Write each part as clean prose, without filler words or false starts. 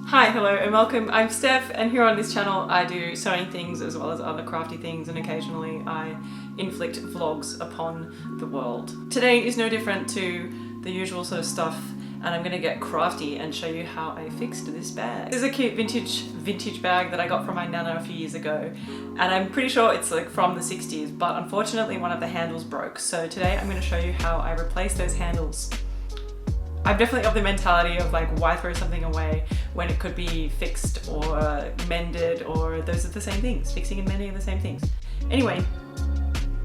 Hi, hello and welcome. I'm Steph and here on this channel I do sewing things as well as other crafty things, and occasionally I inflict vlogs upon the world. Today is no different to the usual sort of stuff, and I'm gonna get crafty and show you how I fixed this bag. This is a cute vintage bag that I got from my nana a few years ago, and I'm pretty sure it's like from the 60s, but unfortunately one of the handles broke. So today I'm gonna show you how I replaced those handles. I'm definitely of the mentality of like, why throw something away when it could be fixed or mended, or those are the same things. Fixing and mending are the same things. Anyway,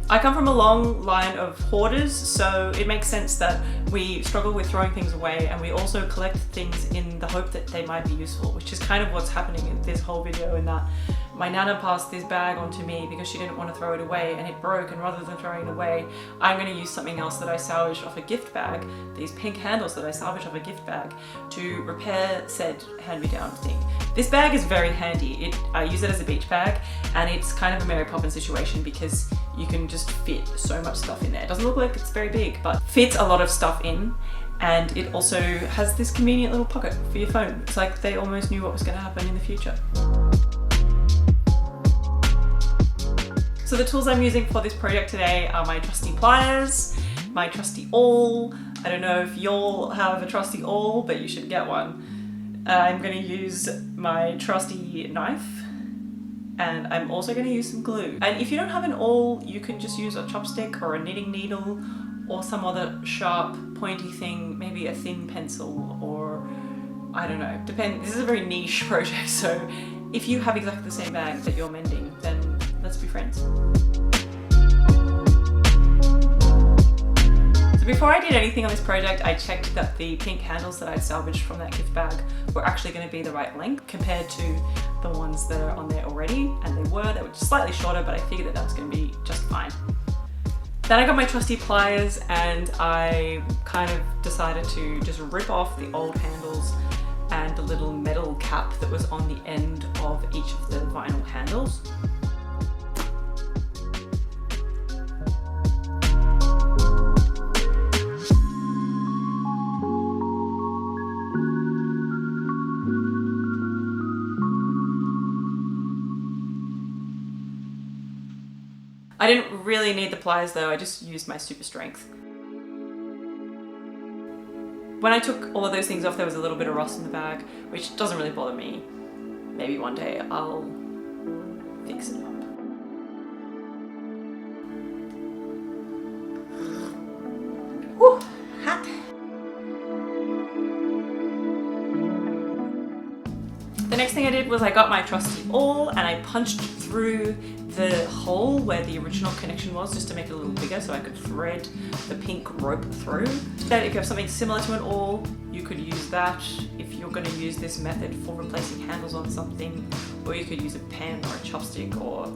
I come from a long line of hoarders, so it makes sense that we struggle with throwing things away, and we also collect things in the hope that they might be useful, which is kind of what's happening in this whole video, in that my nana passed this bag on to me because she didn't want to throw it away and it broke, and rather than throwing it away, I'm going to use something else that I salvaged off a gift bag, these pink handles that I salvaged off a gift bag, to repair said hand-me-down thing. This bag is very handy. I use it as a beach bag, and it's kind of a Mary Poppins situation because you can just fit so much stuff in there. It doesn't look like it's very big, but fits a lot of stuff in, and it also has this convenient little pocket for your phone. It's like they almost knew what was going to happen in the future. So the tools I'm using for this project today are my trusty pliers, my trusty awl. I don't know if y'all have a trusty awl, but you should get one. I'm going to use my trusty knife, and I'm also going to use some glue. And if you don't have an awl, you can just use a chopstick or a knitting needle or some other sharp pointy thing, maybe a thin pencil, or I don't know, this is a very niche project, so if you have exactly the same bag that you're mending, then let's be friends. So before I did anything on this project, I checked that the pink handles that I'd salvaged from that gift bag were actually going to be the right length compared to the ones that are on there already, and they were just slightly shorter, but I figured that was going to be just fine. Then I got my trusty pliers, and I kind of decided to just rip off the old handles and the little metal cap that was on the end of each of the vinyl handles. I didn't really need the pliers though, I just used my super strength. When I took all of those things off, there was a little bit of rust in the bag, which doesn't really bother me. Maybe one day I'll fix it up. Whew, hot. The next thing I did was I got my trusty awl and I punched through the hole where the original connection was, just to make it a little bigger so I could thread the pink rope through. Then if you have something similar to an awl, you could use that if you're going to use this method for replacing handles on something, or you could use a pen or a chopstick or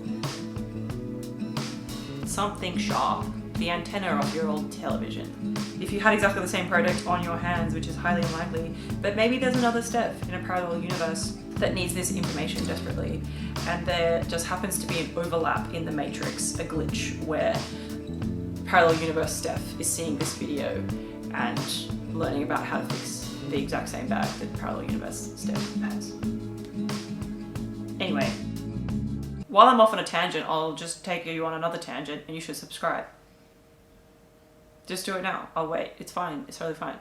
something sharp, the antenna of your old television. If you had exactly the same product on your hands, which is highly unlikely, but maybe there's another Steph in a parallel universe that needs this information desperately, and there just happens to be an overlap in the matrix, a glitch, where parallel universe Steph is seeing this video and learning about how to fix the exact same bag that parallel universe Steph has. Anyway, while I'm off on a tangent, I'll just take you on another tangent, and you should subscribe. Just do it now. I'll wait. It's fine. It's totally fine.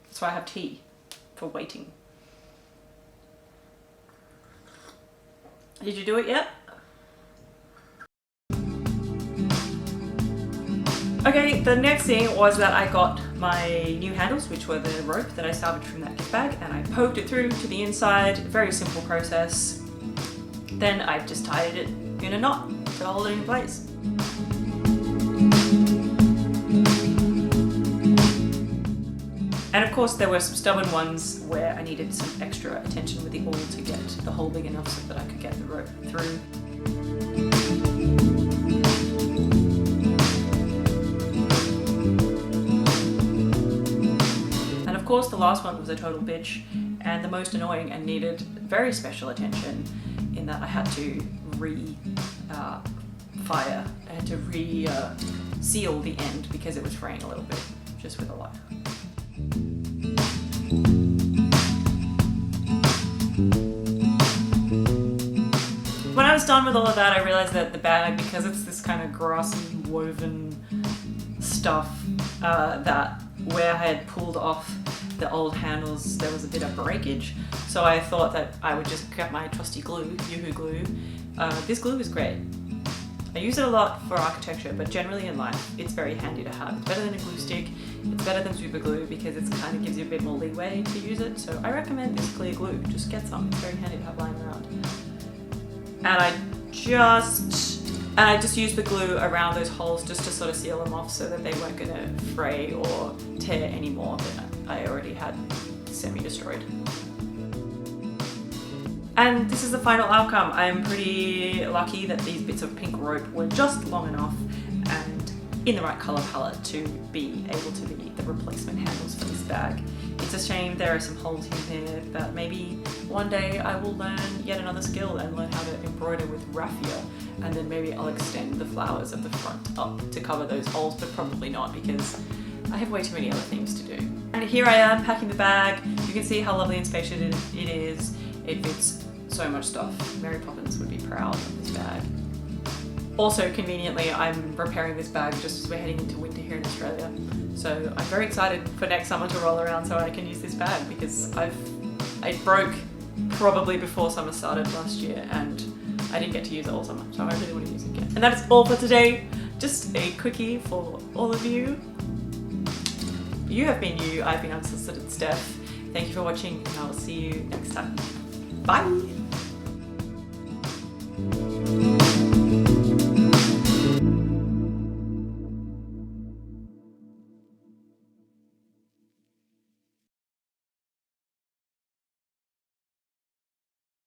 That's why I have tea, for waiting. Did you do it yet? Okay, the next thing was that I got my new handles, which were the rope that I salvaged from that gift bag, and I poked it through to the inside. Very simple process. Then I just tied it in a knot to hold it in place. And of course there were some stubborn ones where I needed some extra attention with the awl to get the hole big enough so that I could get the rope through. And of course the last one was a total bitch, and the most annoying, and needed very special attention in that I had to seal the end because it was fraying a little bit, just with a light. done with all of that, I realized that the bag, because it's this kind of grassy woven stuff, that where I had pulled off the old handles, there was a bit of breakage. So I thought that I would just get my trusty glue, Yoo-Hoo glue. This glue is great. I use it a lot for architecture, but generally in life, it's very handy to have. It's better than a glue stick. It's better than super glue because it kind of gives you a bit more leeway to use it. So I recommend this clear glue. Just get some. It's very handy to have lying around. And I just used the glue around those holes just to sort of seal them off so that they weren't going to fray or tear any more than I already had semi-destroyed. And this is the final outcome. I'm pretty lucky that these bits of pink rope were just long enough and in the right color palette to be able to be the replacement handles for this bag. It's a shame there are some holes in here, but maybe one day I will learn yet another skill and learn how to embroider with raffia, and then maybe I'll extend the flowers of the front up to cover those holes, but probably not because I have way too many other things to do. And here I am packing the bag. You can see how lovely and spacious it is. It fits so much stuff. Mary Poppins would be proud of this bag. Also, conveniently, I'm preparing this bag just as we're heading into winter here in Australia. So I'm very excited for next summer to roll around so I can use this bag because it broke probably before summer started last year and I didn't get to use it all summer, so I really want to use it again. And that is all for today. Just a quickie for all of you. You have been you, I've been Unsolicited Steph. Thank you for watching and I will see you next time. Bye!